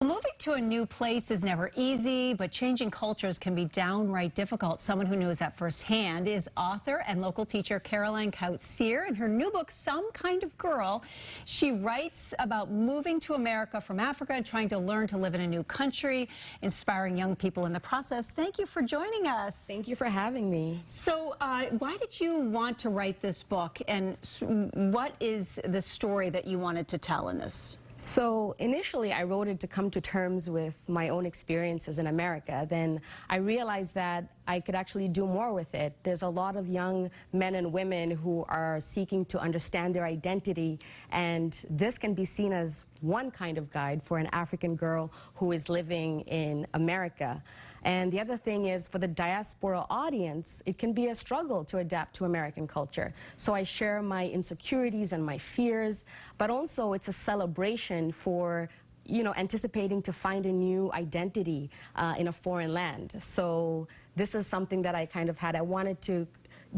Moving to a new place is never easy, but changing cultures can be downright difficult. Someone who knows that firsthand is author and local teacher Kautsire. In her new book, Some Kind of Girl, she writes about moving to America from Africa and trying to learn to live in a new country, inspiring young people in the process. Thank you for joining us. Thank you for having me. So why did you want to write this book, and what is the story that you wanted to tell in this? So initially I wrote it to come to terms with my own experiences in America. Then I realized that I could actually do more with it. There's a lot of young men and women who are seeking to understand their identity, and this can be seen as one kind of guide for an African girl who is living in America. And the other thing is, for the diaspora audience, it can be a struggle to adapt to American culture. So I share my insecurities and my fears, but also it's a celebration for anticipating to find a new identity in a foreign land. So this is something that I kind of had. I wanted to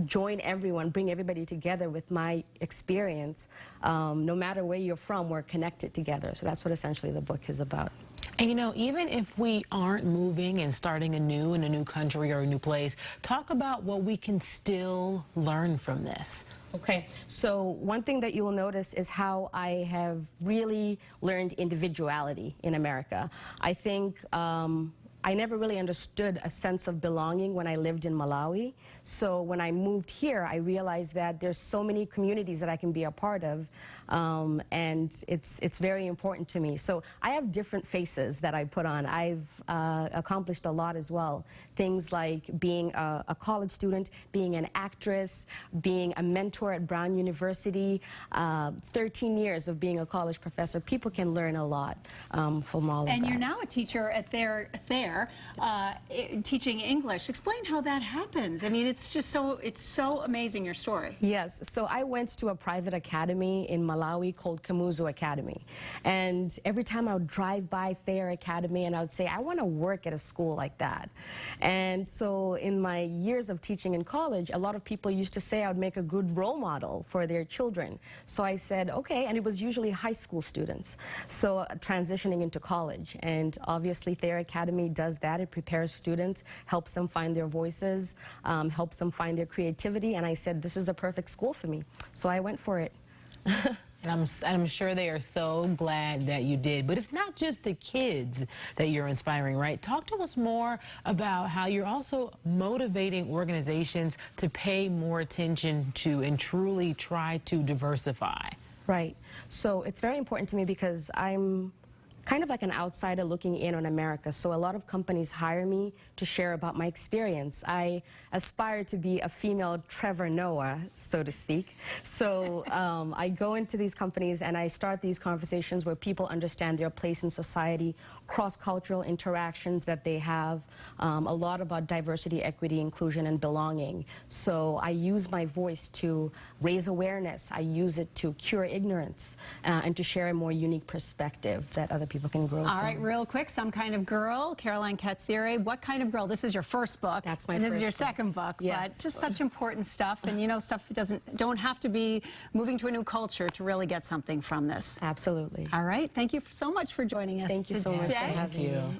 join everyone, bring everybody together with my experience. No matter where you're from, we're connected together. So that's what essentially the book is about. And even if we aren't moving and starting anew in a new country or a new place, talk about what we can still learn from this. Okay, so one thing that you will notice is how I have really learned individuality in America. I think I never really understood a sense of belonging when I lived in Malawi. So when I moved here, I realized that there's so many communities that I can be a part of, and it's very important to me. So I have different faces that I put on. I've accomplished a lot as well. Things like being a college student, being an actress, being a mentor at Brown University, 13 years of being a college professor. People can learn a lot from all of that. And you're now a teacher at Thayer, teaching English. Explain how that happens. I mean, it's just so amazing, your story. Yes, so I went to a private academy in Malawi called Kamuzu Academy. And every time I would drive by Thayer Academy and I would say, I want to work at a school like that. And so in my years of teaching in college, a lot of people used to say I would make a good role model for their children. So I said, okay, and it was usually high school students, so transitioning into college. And obviously Thayer Academy does that. It prepares students, helps them find their voices, helps them find their creativity, and I said, this is the perfect school for me. So I went for it. And I'm sure they are so glad that you did. But it's not just the kids that you're inspiring, right? Talk to us more about how you're also motivating organizations to pay more attention to and truly try to diversify. Right. So it's very important to me because I'm kind of like an outsider looking in on America. So a lot of companies hire me to share about my experience. I aspire to be a female Trevor Noah, so to speak. So I go into these companies and I start these conversations where people understand their place in society, cross-cultural interactions that they have, a lot about diversity, equity, inclusion, and belonging. So I use my voice to raise awareness. I use it to cure ignorance and to share a more unique perspective that other people can grow from. All right, real quick, Some Kind of Girl, Kautsire. What kind of girl? This is your first book. That's my and first this is your book. Second book. Yes. But just such important stuff. And stuff don't have to be moving to a new culture to really get something from this. Absolutely. All right, thank you so much for joining us Thank you so much for having me.